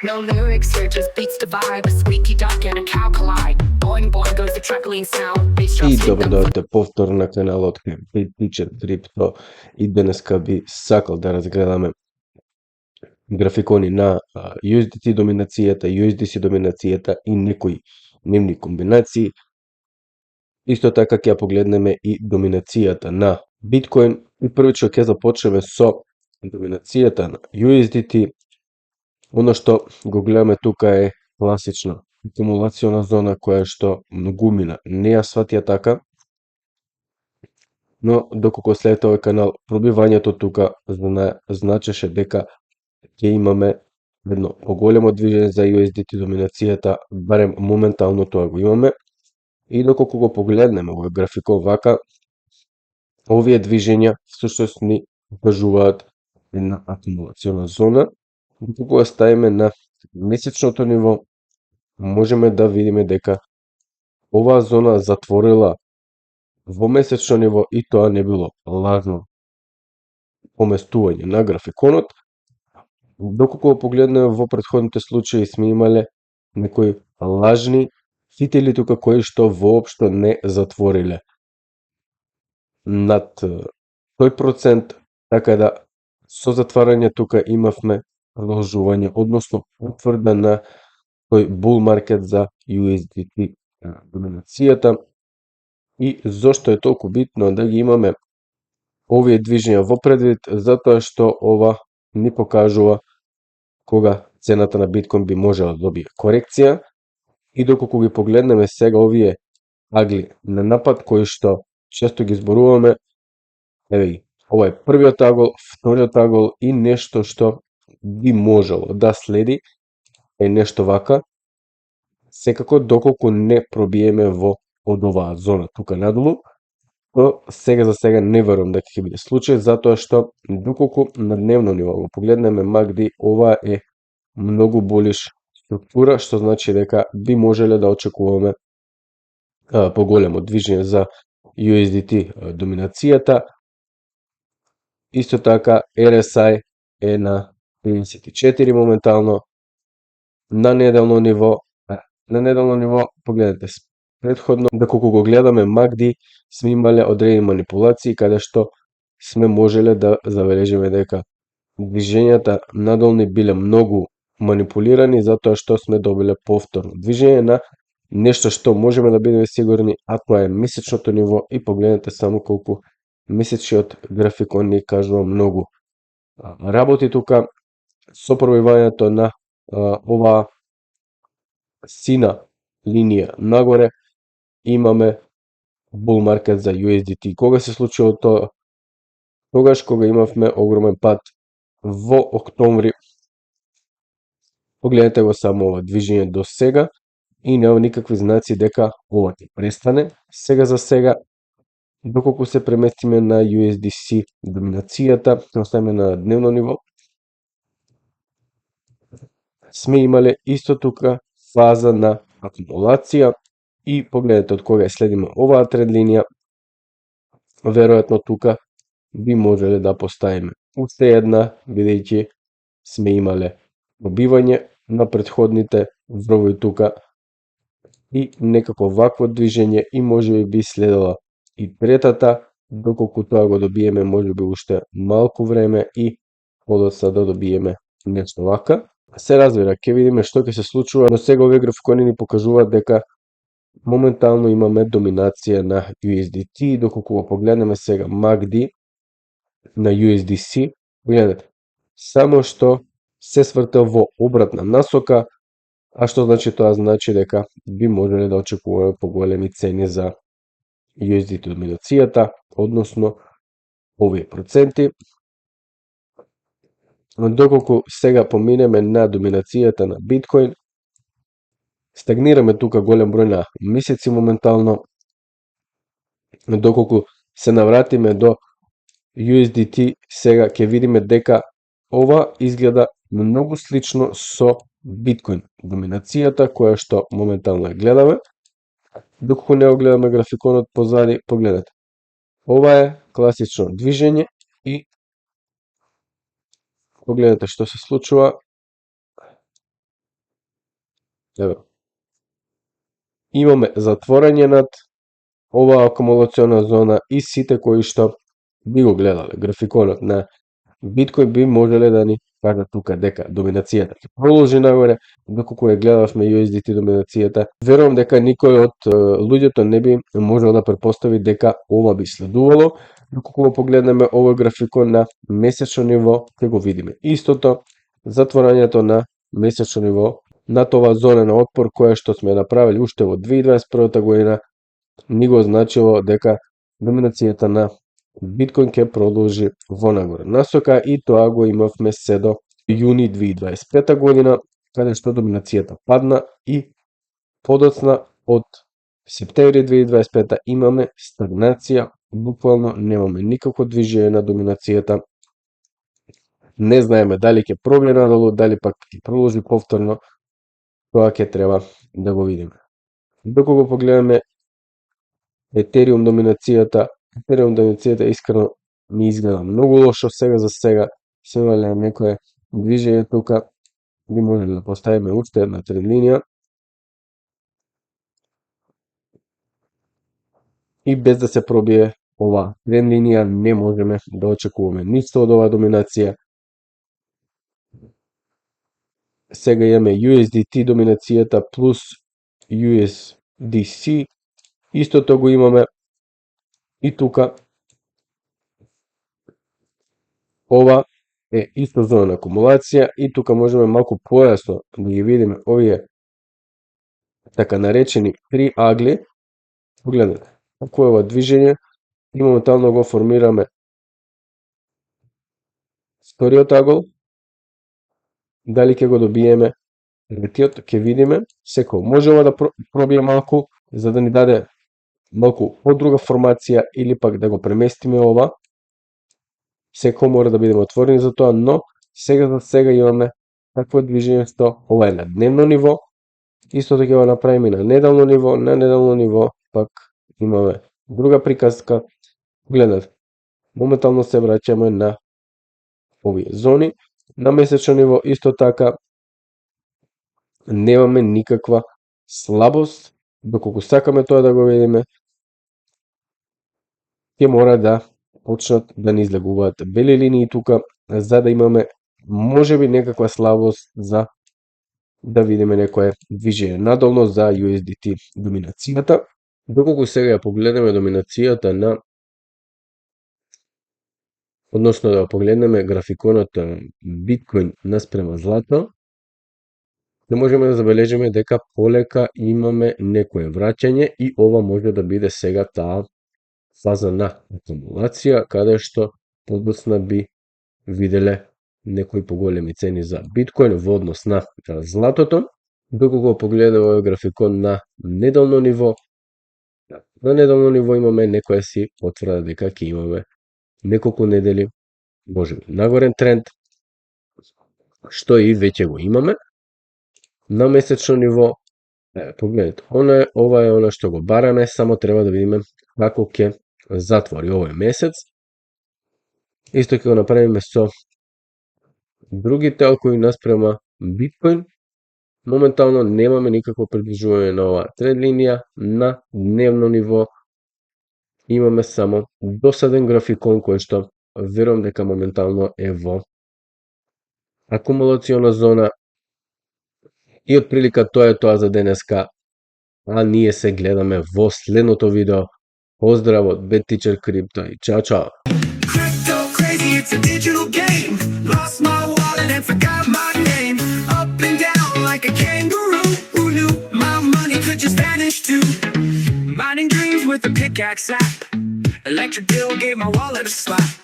No lyrics here, just beats the vibe. A squeaky duck and a cow collide. Boing boing goes the truckling sound. Bass И drops hit добро them. дојдовте повтор на каналот Beat Teacher Crypto и денеска би сакал да разгледаме графикони на USDT доминацијата, USDC доминацијата и некои нивни комбинации. Исто така ќе ја погледнеме и доминацијата на Bitcoin и првично ќе започнеме со доминацијата на USDT. Оно што го гледаме тука е класична акумулациона зона која што многумина не ја сватија така, но доколку следите овој канал, пробивањето тука значеше дека ќе имаме едно поголемо движење за USDT доминацијата, барем моментално тоа го имаме. И доколку го погледнеме овој графикон вака, овие движења всушност ни покажуваат една акумулациона зона. Доколку го ставиме на месечното ниво, можеме да видиме дека оваа зона затворила во месечно ниво и тоа не било лажно поместување на графиконот. Доколку го погледнеме во претходните случаи сме имале некои лажни фитили тука кои што воопшто не затвориле над тој процент, така да со затварање тука имавме продолжување, односно потврда на тој bull market за USDT доминацијата. И зошто е толку битно да ги имаме овие движења во предвид, затоа што ова ни покажува кога цената на биткоин би можела да добие корекција. И доколку ги погледнеме сега овие агли на напад кои што често ги зборуваме, еве ги, ова е првиот агол, вториот агол и нешто што би можело да следи е нешто вака, секако доколку не пробиеме во од оваа зона тука надолу, то сега за сега не верувам дека ќе биде случај, затоа што доколку на дневно ниво го погледнеме MACD, ова е многу болиш структура, што значи дека би можеле да очекуваме поголемо движење за USDT доминацијата. Исто така RSI е на 34 моментално. На неделно ниво, погледнете, претходно, доколку го гледаме MACD, сме имале одредени манипулации каде што сме можеле да забележиме дека движењата надолни биле многу манипулирани, затоа што сме добиле повторно движење на нешто што можеме да бидеме сигурни, а тоа е месечното ниво. И погледнете само колку месечниот графикон ни кажува многу работи тука. Со пробивањето на оваа сина линија нагоре имаме bull market за USDT. Кога се случило тоа? Тогаш кога имавме огромен пад во октомври. Погледнете го само ова движење до сега и нема никакви знаци дека ова ќе престане. Сега за сега, доколку се преместиме на USDC доминацијата, оставиме на дневно ниво, сме имале исто тука фаза на акумулација и погледнете од кога ја следиме оваа тренд линија, веројатно тука би можеле да поставиме уште една, бидејќи сме имале пробивање на претходните врвови тука и некако вакво движење и можеби би следела и третата, доколку тоа го добиеме можеби уште малку време и подоцна да добиеме нешто вака. Се разбира, ќе видиме што ќе се случува, но сега овие графикони ни покажуваат дека моментално имаме доминација на USDT. Доколку го погледнеме сега MACD на USDC, гледате, само што се свртел во обратна насока, а што значи тоа? Значи дека би можеле да очекуваме поголеми цени за USDT доминацијата, односно овие проценти. Доколку сега поминеме на доминацијата на биткоин, стагнираме тука голем број на месеци моментално. Доколку се навратиме до USDT, сега ќе видиме дека ова изгледа многу слично со биткоин доминацијата која што моментално ја гледаме. Доколку не го гледаме графиконот позади, погледнете. Ова е класично движење и погледнете што се случува. Ево. Имаме затворање над оваа акумулациона зона и сите кои што би го гледале графиконот на Биткоин би можеле да ни кажат тука дека доминацијата ќе продолжи нагоре, доколку ја гледавме USDT доминацијата. Верувам дека никој од луѓето не би можел да претпостави дека ова би следувало, доколку го погледнеме овој графикон на месечно ниво, ќе го видиме. Истото, затворањето на месечно ниво над оваа зона на отпор која што сме направили уште во 2021 година, ни го значило дека доминацијата на Биткоин ќе продолжи во нагоре насока и тоа го имавме се до јуни 2025 година, каде што доминацијата падна и подоцна од септември 2025 имаме стагнација, буквално немаме никакво движење на доминацијата. Не знаеме дали ќе пробие надолу, дали пак ќе продолжи повторно, тоа ќе треба да го видиме. Доколку погледаме Етериум доминацијата искрено ми изгледа многу лошо сега за сега. Се вале некое движење тука, би можеле да поставиме уште една тренд линија и без да се пробие ова тренд линија не можеме да очекуваме ништо од оваа доминација. Сега имаме USDT доминацијата плюс USDC, истото го имаме и тука. Ова е исто зона на акумулација и тука можеме малку појасно да ги видиме овие така наречени три агли. Погледнете, како е ова движење и моментално го формираме вториот агол. Дали ќе го добиеме третиот, ќе видиме. Секој може ова да пробие малку за да ни даде малку подруга формација или пак да го преместиме ова. Секој мора да бидеме отворени за тоа, но сега за сега имаме такво движење што ова е на дневно ниво. Истото ќе го направиме на неделно ниво, на неделно ниво пак имаме друга приказка. Гледате, моментално се враќаме на овие зони. На месечно ниво исто така немаме никаква слабост. Доколку сакаме тоа да го видиме, ќе мора да почнат да ни излегуваат бели линии тука, за да имаме можеби некаква слабост за да видиме некое движење надолно за USDT доминацијата. Доколку сега ја погледнеме доминацијата на, односно да погледнеме графиконот Биткоин наспрема злато, не можеме да забележиме дека полека имаме некое враќање и ова може да биде сега таа фаза на акумулација, каде што подоцна би виделе некои поголеми цени за Биткоин во однос на златото. Доколку погледаме овој графикон на неделно ниво, на неделно ниво имаме некоја си потврда дека ќе имаме неколку недели, можеби нагорен тренд, што и веќе го имаме. На месечно ниво, погледнете, ова е она што го бараме, само треба да видиме како ќе затвори овој месец. Исто ќе го направиме со другите алкои наспрема Биткоин. Моментално немаме никакво приближување на оваа тренд линија. На дневно ниво имаме само досаден графикон кој што верувам дека моментално е во акумулациона зона. И отприлика тоа е тоа за денеска, а ние се гледаме во следното видео. Поздрав од Bad Teacher Crypto и чао чао! Crypto crazy, it's a digital game. Lost my wallet and forgot my name. Up and down like a kangaroo. Who knew my money could just vanish too? Mining dreams with a pickaxe app. Electric bill gave my wallet a slap.